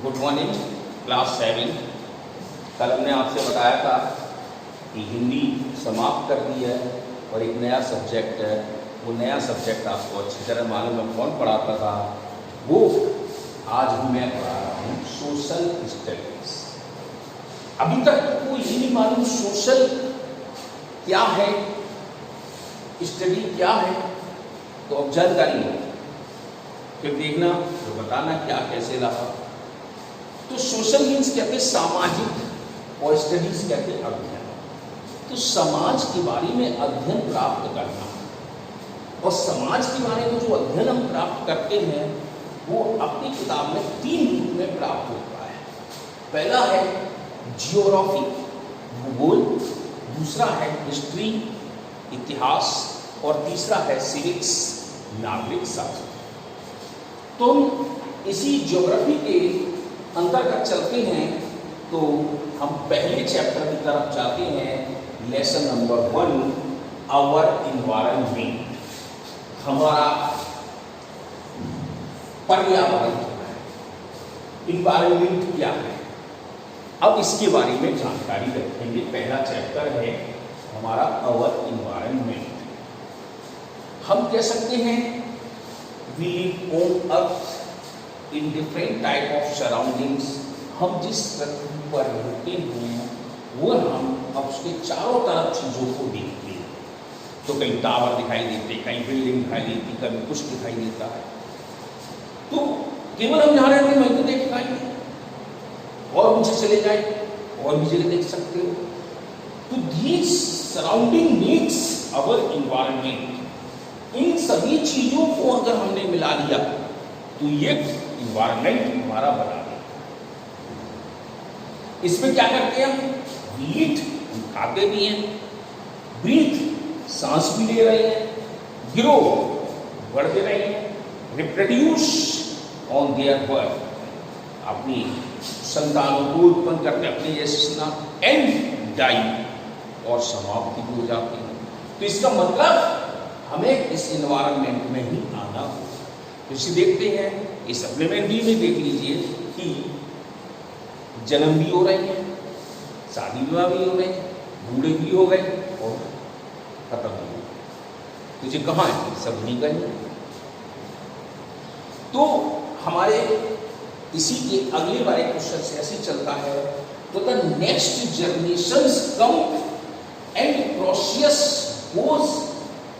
Good morning class 7। कल हमने आपसे बताया था कि हिंदी समाप्त कर दी है और एक नया सब्जेक्ट है। वो नया सब्जेक्ट आपको अच्छी तरह मालूम है कौन पढ़ाता था, वो आज भी मैं पढ़ा रहा हूँ, सोशल स्टडीज। अभी तक को ये नहीं मालूम सोशल क्या है, स्टडी क्या है, तो अब जानकारी हो, फिर देखना तो बताना क्या कैसे रहा। तो सोशल मीन्स कहते सामाजिक और स्टडीज कहते अध्ययन। तो समाज के बारे में अध्ययन प्राप्त करना, और समाज के बारे में जो अध्ययन हम प्राप्त करते हैं वो अपनी किताब में 3 रूप में प्राप्त होता है। पहला है जियोग्राफी, भूगोल, दूसरा है हिस्ट्री, इतिहास, और तीसरा है सिविक्स, नागरिक शास्त्र। तो हम इसी ज्योग्राफी के अंतर्गत चलते हैं, तो हम पहले चैप्टर की तरफ जाते हैं। लेसन नंबर 1, आवर इन्वायरमेंट, हमारा पर्यावरण क्या है, इन्वायरमेंट क्या है। अब इसके बारे में जानकारी रखेंगे। पहला चैप्टर है हमारा आवर इन्वायरमेंट। हम कह सकते हैं we live on earth in different type of surroundings. हम जिस पृथ्वी पर रहते हैं वो हम अब उसके चारों तरफ चीज़ों को देखते हैं। तो कहीं टावर दिखाई देते, कहीं बिल्डिंग दिखाई देती, कभी कुछ दिखाई देता है। तो केवल हम जहाँ रहते हैं वहीं तो देख पाएंगे, और नीचे चले जाए और भी जगह देख सकते हो। तो these surrounding needs our environment. इन सभी चीजों को अगर हमने मिला लिया तो ये इन्वायरमेंट हमारा बना दिया। इसमें क्या करते हैं हम? ईट, हम खाते भी हैं, ब्रीथ, सांस भी ले रहे हैं, ग्रो, बढ़ते रहे हैं, रिप्रोड्यूस ऑन देयर बर्थ, अपनी संतानों को उत्पन्न करते अपने जैसे, एंड डाई, और समाप्ति भी हो जाती है। तो इसका मतलब हमें इस इन्वायरमेंट में ही आना होगा। तो इसे देखते हैं, इस सप्लीमेंट बी में देख लीजिए कि जन्म भी हो रही है, शादी विवाह भी हो रहे हैं, बूढ़े भी हो गए और खत्म भी हो गए। तुझे कहाँ है? सब नहीं गए। तो हमारे इसी के अगले वाले क्वेश्चन से ऐसे चलता है, तो the next generations come and process goes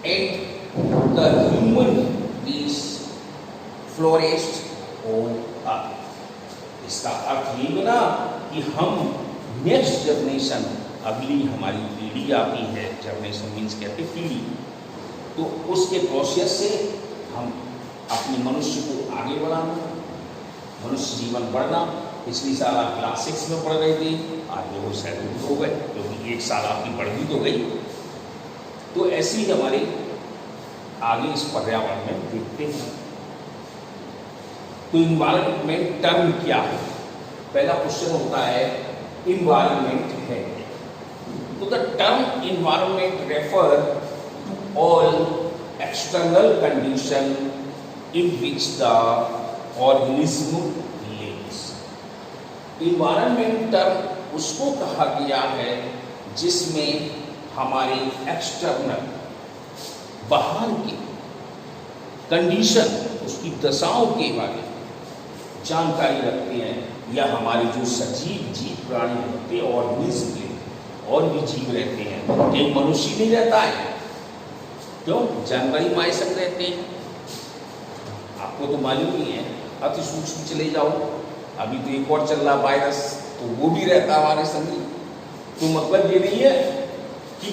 and the human बीस फ्लोरिश्ड ऑन अर्थ। इसका अर्थ ये बना कि हम नेक्स्ट जनरेशन, अगली हमारी पीढ़ी आती है, जनरेशन मीन्स कहते पीढ़ी, तो उसके प्रोसेस से हम अपने मनुष्य को आगे बढ़ाना, मनुष्य जीवन बढ़ना। पिछली साल आप क्लास 6 में पढ़ रहे थे, आज वो शायद हो गए, क्योंकि 1 साल आपकी बढ़ भी तो गई। तो ऐसे ही हमारे आगे इस पर्यावरण में देखते हैं। तो इन्वायरमेंट टर्म क्या है? पहला क्वेश्चन होता है इन्वायरमेंट है। तो the term environment refer to all external condition in which the organism lives. Environment term उसको कहा गया है जिसमें हमारे एक्सटर्नल, बाहर की कंडीशन, उसकी दशाओं के बारे में जानकारी रखते हैं, या हमारे जो सजीव जीव प्राणी होते हैं ऑर्गेनिज्म, और भी जीव रहते हैं, एक मनुष्य नहीं रहता है, क्यों? जानवर ही हमारे संग रहते हैं। आपको तो मालूम ही है, अति सूक्ष्म चले जाओ, अभी तो एक और चल रहा वायरस, तो वो भी रहता हमारे संग। तो मतलब ये नहीं है कि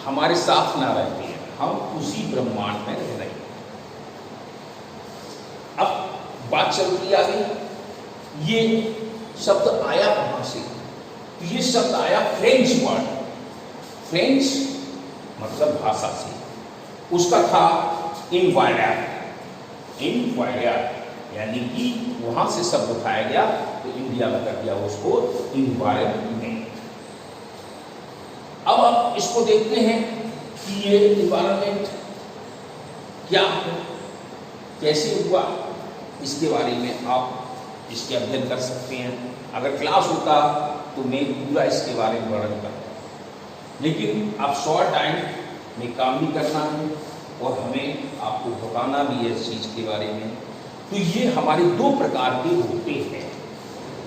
हमारे साथ ना रहते हैं, हम उसी ब्रह्मांड में रह रहे हैं। अब बात चलती आगे, ये शब्द आया कहां से? तो ये शब्द आया फ्रेंच वर्ड, फ्रेंच मतलब भाषा से। उसका था इन्वायर, इन्वायर, यानी कि वहां से शब्द उठाया गया, तो इंडिया में कर दिया उसको इन्वायरमेंट। अब आप इसको देखते हैं कि ये इन्वायरमेंट क्या है, कैसे हुआ, इसके बारे में आप इसके अध्ययन कर सकते हैं। अगर क्लास होता तो मैं पूरा इसके बारे में वर्णन करता, लेकिन अब शॉर्ट टाइम में काम भी करना है और हमें आपको बताना भी है इस चीज़ के बारे में। तो ये हमारे दो प्रकार के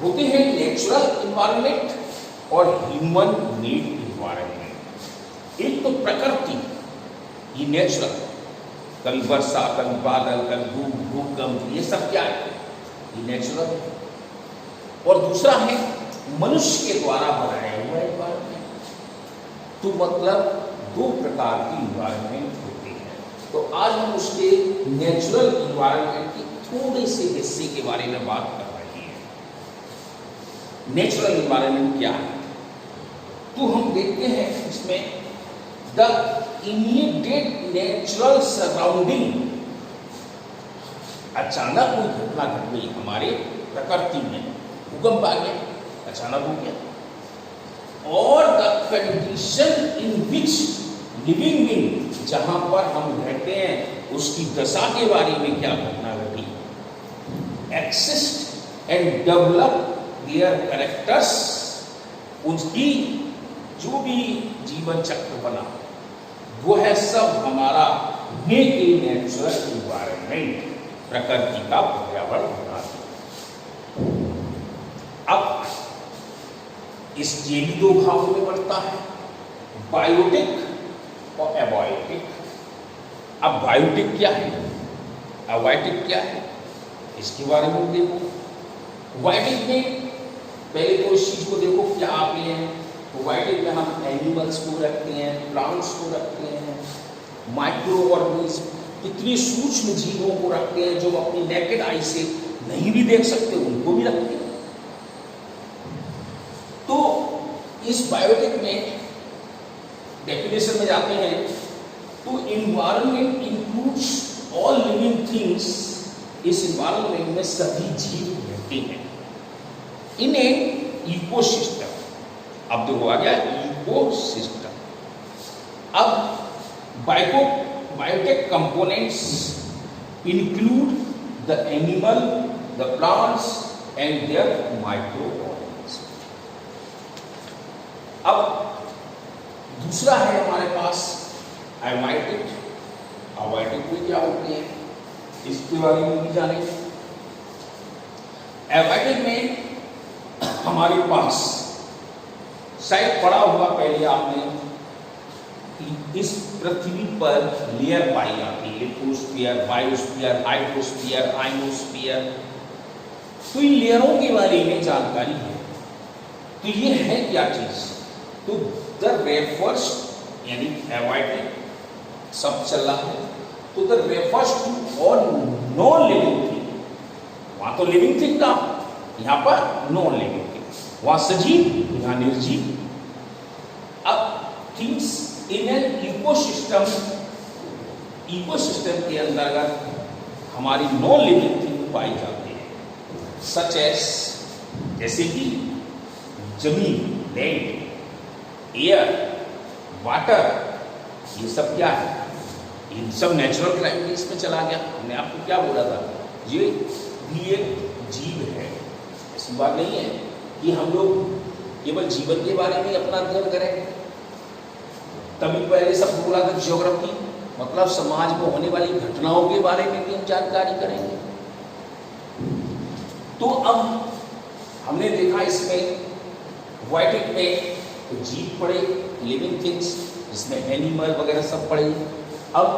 होते हैं नेचुरल इन्वायरमेंट और ह्यूमन मेड इन्वायरमेंट। एक तो प्रकृति, ये नेचुरल, कभी वर्षा, कभी बादल, कभी भूकंप, ये सब क्या है, ये नेचुरल है। और दूसरा है मनुष्य के द्वारा बनाया हुआ इन्वायरमेंट। तो मतलब दो प्रकार की इन्वायरमेंट होती है। तो आज हम उसके नेचुरल इन्वायरमेंट की थोड़े से हिस्से के बारे में बात कर रहे हैं। नेचुरल इन्वायरमेंट क्या है, तो हम देखते हैं इसमें द इमीडिएट नेचुरल सराउंडिंग। अचानक कोई घटना घट गई हमारे प्रकृति में, भूकंप आ गया, अचानक हो गया, और the condition in which living being, जहां पर हम रहते हैं उसकी दशा के बारे में क्या घटना घटी, exist and develop their characters, उसकी जो भी जीवन चक्र बना वो है सब हमारा मेक ए नेचुरल इन्वायरमेंट, प्रकृति का पर्यावरण बना। अब इस ये भी दो भागों में बढ़ता है, बायोटिक और एबायोटिक। अब बायोटिक क्या है, एबायोटिक क्या है, इसके बारे में देखो। बायोटिक में पहले तो इस चीज को देखो क्या आते हैं। तो बायोटिक में हम एनिमल्स को रखते हैं, प्लांट्स को रखते हैं, माइक्रो ऑर्गेनिज्म, इतने सूक्ष्म जीवों को रखते हैं जो अपनी नेकेड आई से नहीं भी देख सकते, उनको भी रखते हैं। तो इस बायोटिक में डेफिनेशन में जाते हैं तो environment includes all living things. इस इन्वायरमेंट में सभी जीव रहते हैं इन एन इकोसिस्टम। अब देखो आ गया इकोसिस्टम। अब biotic components include the animal, the plants and their micro organism. अब दूसरा है हमारे पास एबायोटिक। एबायोटिक में क्या होते हैं इसके बारे में भी जानेंगे। एबायोटिक में हमारे पास शायद पढ़ा हुआ पहले आपने कि इस पृथ्वी पर लेयर पाई जाती है, लिथोस्फीयर, बायोस्फीयर, हाइड्रोस्फीयर, आयनोस्फीयर। तो इन लेयरों के बारे में जानकारी है। तो ये है क्या चीज, तो द रेफर्स यानी एबायोटिक सब चल रहा है, तो the refers to all non living thing. वहां तो लिविंग थिंग था, यहां पर नॉन लिविंग थिंग, वहां सजीव यहां निर्जीव। अब things in an ecosystem, ecosystem के अंतर्गत हमारी नॉन लिविंग थिंग पाई जाती है, सच एज जैसे कि जमीन, लैंड, एयर, वाटर, ये सब क्या है, ये सब नेचुरल क्लाइमेट इसमें चला गया। हमने आपको क्या बोला था, ये भी एक जीव है। ऐसी बात नहीं है कि हम लोग केवल जीवन के बारे में अपना अध्ययन करें। तभी पहले सब बोला था ज्योग्राफी, मतलब समाज में होने वाली घटनाओं के बारे में भी हम जानकारी करेंगे। तो अब हमने देखा इसमें बायोटिक में तो जीव पड़े, लिविंग थिंग्स, जिसमें एनिमल वगैरह सब पड़े। अब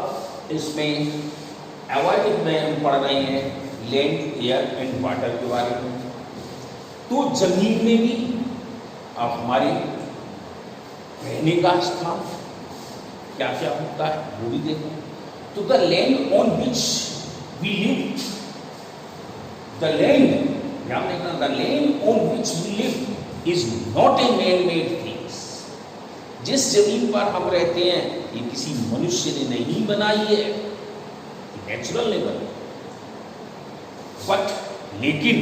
इसमें एबायोटिक में हम पढ़ रहे हैं लैंड, एयर एंड वाटर के बारे में। तो जमीन में भी अब हमारे रहने का स्थान क्या क्या होता है वो भी देखें। तो the land on which we live, the land, ध्यान रखना, the land on which we live is not a man made things. जिस जमीन पर हम रहते हैं ये किसी मनुष्य ने नहीं बनाई है, नेचुरल ने बनाई, बट लेकिन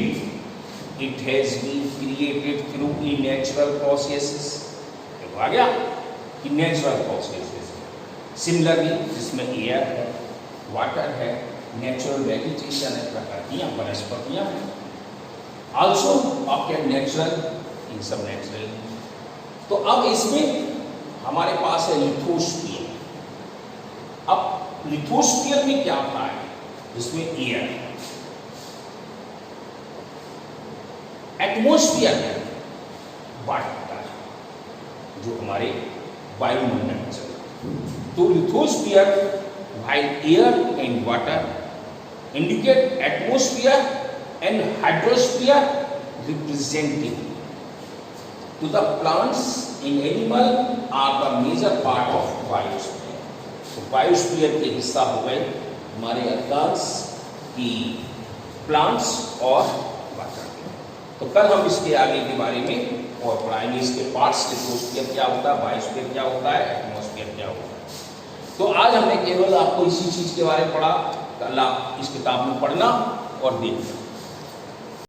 it has been created through a natural processes. आ गया कि नेचुरल प्रोसेसेस। सिमिलरली जिसमें एयर है, वाटर है, नेचुरल वेजिटेशन है, प्रकृतियां, वनस्पतियां हैं, आल्सो ऑक्टेड नेचुरल इन सब नेचुरल। तो अब इसमें हमारे पास है लिथोस्फीयर। अब लिथोस्फीयर में क्या होता है, इसमें एयर, एटमॉस्फेयर है वाटर, जो हमारे वायुमंडल में चलता। तो lithosphere while air and water indicate atmosphere and hydrosphere representing to the plants and animal are the major part of biosphere। तो बायोस्फीयर के हिस्सा हो गए हमारे अधिकांश की प्लांट्स और वाटर। तो कल हम इसके आगे के बारे में और पढ़ाएंगे, इसके पार्ट्स, लिथोस्फीयर क्या होता है, बायोस्फीयर क्या होता है, एटमॉस्फेयर क्या होता है। तो आज हमने केवल आपको इसी चीज के बारे में पढ़ा। कल आप इस किताब में पढ़ना और देखना।